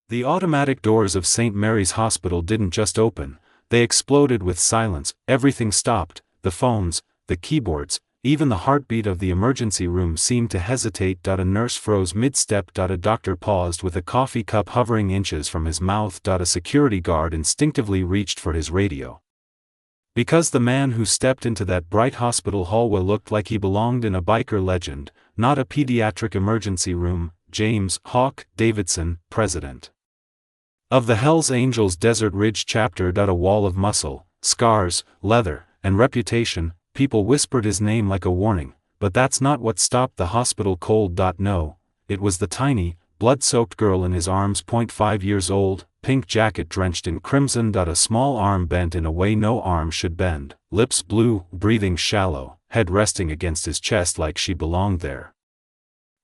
The automatic doors of St. Mary's Hospital didn't just open, they exploded with silence. Everything stopped, the phones, the keyboards, even the heartbeat of the emergency room seemed to hesitate. A nurse froze mid-step. A doctor paused with a coffee cup hovering inches from his mouth. A security guard instinctively reached for his radio. Because the man who stepped into that bright hospital hallway looked like he belonged in a biker legend, not a pediatric emergency room. James Hawk Davidson, president of the Hells Angels Desert Ridge chapter. A wall of muscle, scars, leather, and reputation. People whispered his name like a warning, but that's not what stopped the hospital cold. No, it was the tiny, blood-soaked girl in his arms. 5 years old, pink jacket drenched in crimson. A small arm bent in a way no arm should bend, lips blue, breathing shallow, head resting against his chest like she belonged there.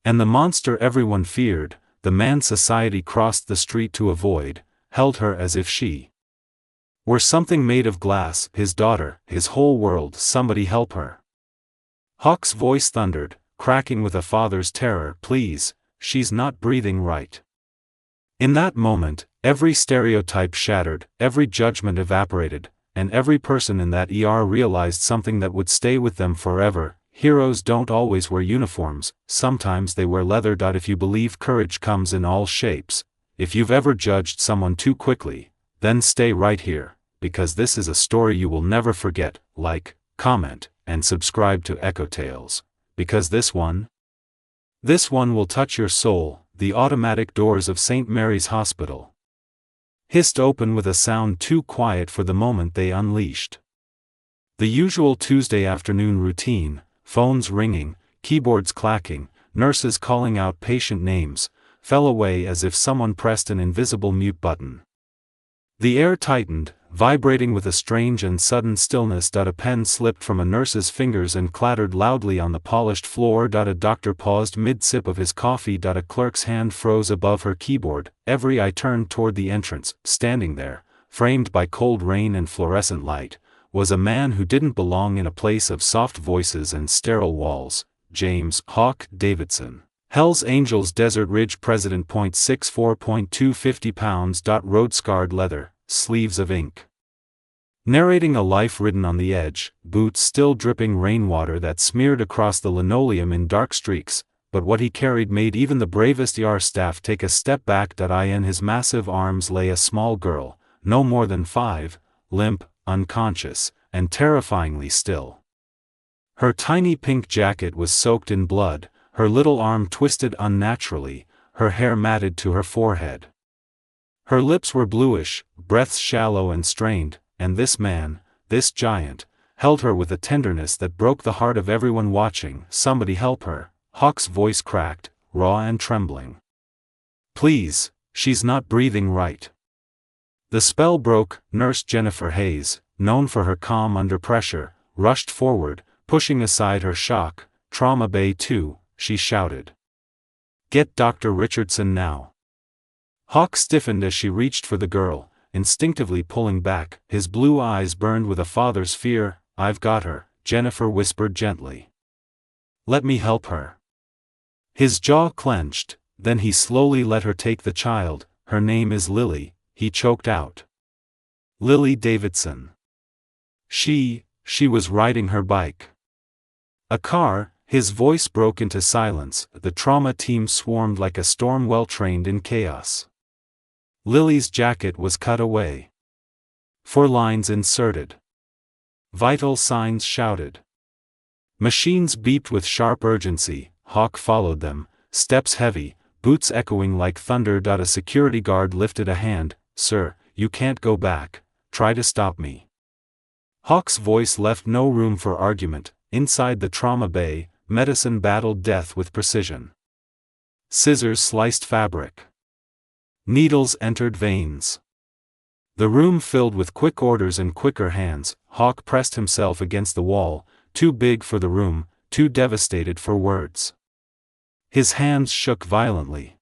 And the monster everyone feared, the man society crossed the street to avoid, held her as if she were something made of glass. His daughter, his whole world. Somebody help her. Hawk's voice thundered, cracking with a father's terror. Please, she's not breathing right. In that moment, every stereotype shattered, every judgment evaporated, and every person in that ER realized something that would stay with them forever. Heroes don't always wear uniforms, sometimes they wear leather. If you believe courage comes in all shapes, if you've ever judged someone too quickly, then stay right here, because this is a story you will never forget. Like, comment, and subscribe to Echo Tales, because this one will touch your soul. The automatic doors of St. Mary's Hospital hissed open with a sound too quiet for the moment they unleashed. The usual Tuesday afternoon routine, phones ringing, keyboards clacking, nurses calling out patient names, fell away as if someone pressed an invisible mute button. The air tightened, vibrating with a strange and sudden stillness. A pen slipped from a nurse's fingers and clattered loudly on the polished floor. A doctor paused mid-sip of his coffee. A clerk's hand froze above her keyboard. Every eye turned toward the entrance. Standing there, framed by cold rain and fluorescent light, was a man who didn't belong in a place of soft voices and sterile walls. James Hawk Davidson, Hells Angels Desert Ridge president. 0.64.250 pounds. Road-scarred leather, sleeves of ink. Narrating a life written on the edge, boots still dripping rainwater that smeared across the linoleum in dark streaks, but what he carried made even the bravest ER staff take a step back. In his massive arms lay a small girl, no more than 5, limp, unconscious, and terrifyingly still. Her tiny pink jacket was soaked in blood, her little arm twisted unnaturally, her hair matted to her forehead. Her lips were bluish, breaths shallow and strained, and this man, this giant, held her with a tenderness that broke the heart of everyone watching. Somebody help her. Hawk's voice cracked, raw and trembling. Please, she's not breathing right. The spell broke. Nurse Jennifer Hayes, known for her calm under pressure, rushed forward, pushing aside her shock. Trauma Bay 2, she shouted. Get Dr. Richardson now. Hawk stiffened as she reached for the girl, instinctively pulling back. His blue eyes burned with a father's fear. I've got her, Jennifer whispered gently. Let me help her. His jaw clenched, then he slowly let her take the child. Her name is Lily, he choked out. Lily Davidson. She was riding her bike. A car. His voice broke into silence. The trauma team swarmed like a storm well-trained in chaos. Lily's jacket was cut away. 4 lines inserted. Vital signs shouted. Machines beeped with sharp urgency. Hawk followed them, steps heavy, boots echoing like thunder. A security guard lifted a hand. Sir, you can't go back, try to stop me. Hawk's voice left no room for argument. Inside the trauma bay, medicine battled death with precision. Scissors sliced fabric. Needles entered veins. The room filled with quick orders and quicker hands. Hawk pressed himself against the wall, too big for the room, too devastated for words. His hands shook violently.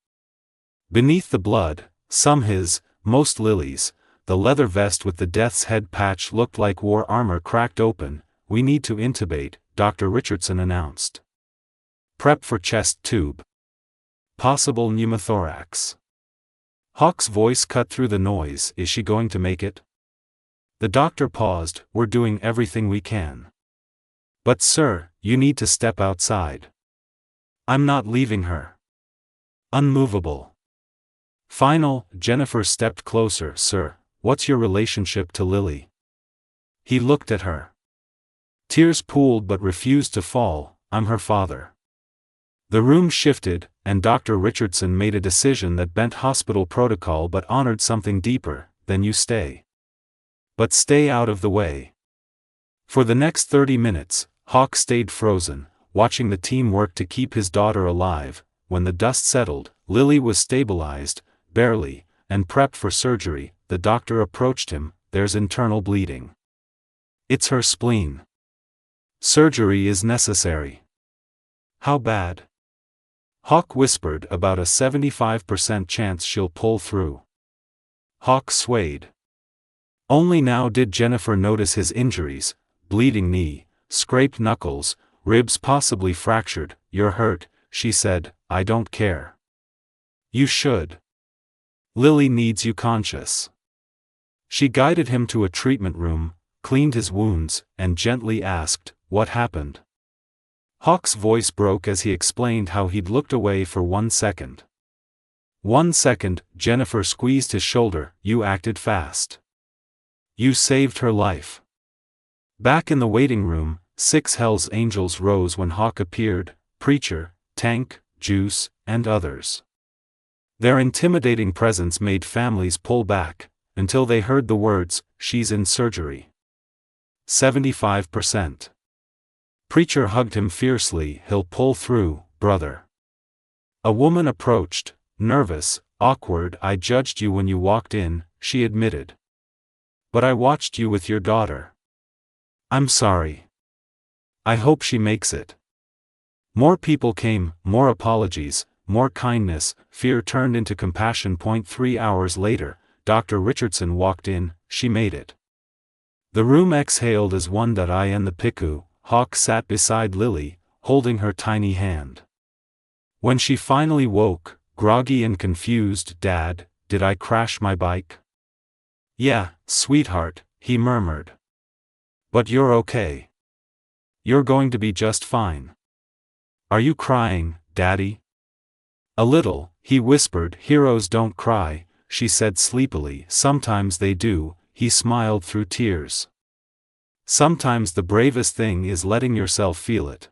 Beneath the blood, some his, most Lily's, the leather vest with the death's head patch looked like war armor cracked open. We need to intubate, Dr. Richardson announced. Prep for chest tube. Possible pneumothorax. Hawk's voice cut through the noise. Is she going to make it? The doctor paused. We're doing everything we can. But sir, you need to step outside. I'm not leaving her. Unmovable. Final, Jennifer stepped closer. Sir, what's your relationship to Lily? He looked at her. Tears pooled but refused to fall. I'm her father. The room shifted, and Dr. Richardson made a decision that bent hospital protocol but honored something deeper. Then you stay. But stay out of the way. For the next 30 minutes, Hawk stayed frozen, watching the team work to keep his daughter alive. When the dust settled, Lily was stabilized, barely, and prepped for surgery. The doctor approached him. There's internal bleeding. It's her spleen. Surgery is necessary. How bad? Hawk whispered. About a 75% chance she'll pull through. Hawk swayed. Only now did Jennifer notice his injuries: bleeding knee, scraped knuckles, ribs possibly fractured. You're hurt, she said. I don't care. You should. Lily needs you conscious. She guided him to a treatment room, cleaned his wounds, and gently asked, what happened? Hawk's voice broke as he explained how he'd looked away for 1 second. 1 second, Jennifer squeezed his shoulder. You acted fast. You saved her life. Back in the waiting room, 6 Hell's Angels rose when Hawk appeared: Preacher, Tank, Juice, and others. Their intimidating presence made families pull back, until they heard the words, she's in surgery. 75%. Preacher hugged him fiercely. He'll pull through, brother. A woman approached, nervous, awkward. I judged you when you walked in, she admitted. But I watched you with your daughter. I'm sorry. I hope she makes it. More people came, more apologies, more kindness. Fear turned into compassion. 3 hours later, Dr. Richardson walked in. She made it. The room exhaled as one. I and the Piku. Hawk sat beside Lily, holding her tiny hand. When she finally woke, groggy and confused, Dad, did I crash my bike? Yeah, sweetheart, he murmured. But you're okay. You're going to be just fine. Are you crying, Daddy? A little, he whispered. Heroes don't cry, she said sleepily. Sometimes they do, he smiled through tears. Sometimes the bravest thing is letting yourself feel it.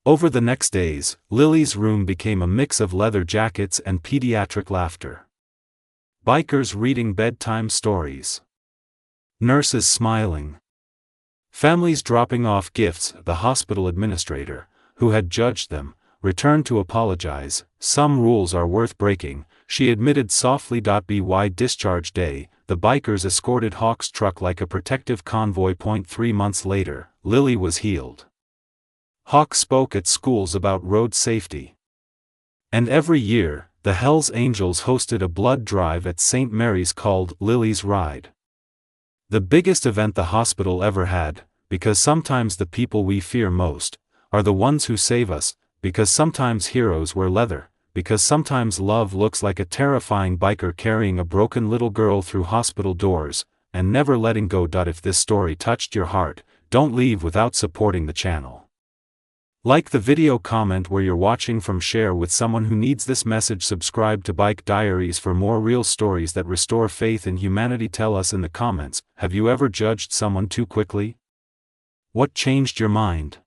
Over the next days, Lily's room became a mix of leather jackets and pediatric laughter. Bikers reading bedtime stories. Nurses smiling. Families dropping off gifts. The hospital administrator, who had judged them, returned to apologize. Some rules are worth breaking, she admitted softly. By discharge day, the bikers escorted Hawk's truck like a protective convoy. 3 months later, Lily was healed. Hawk spoke at schools about road safety. And every year, the Hells Angels hosted a blood drive at St. Mary's called Lily's Ride. The biggest event the hospital ever had, because sometimes the people we fear most are the ones who save us, because sometimes heroes wear leather, because sometimes love looks like a terrifying biker carrying a broken little girl through hospital doors, and never letting go. If this story touched your heart, don't leave without supporting the channel. Like the video, comment where you're watching from, share with someone who needs this message, subscribe to Bike Diaries for more real stories that restore faith in humanity. Tell us in the comments, have you ever judged someone too quickly? What changed your mind?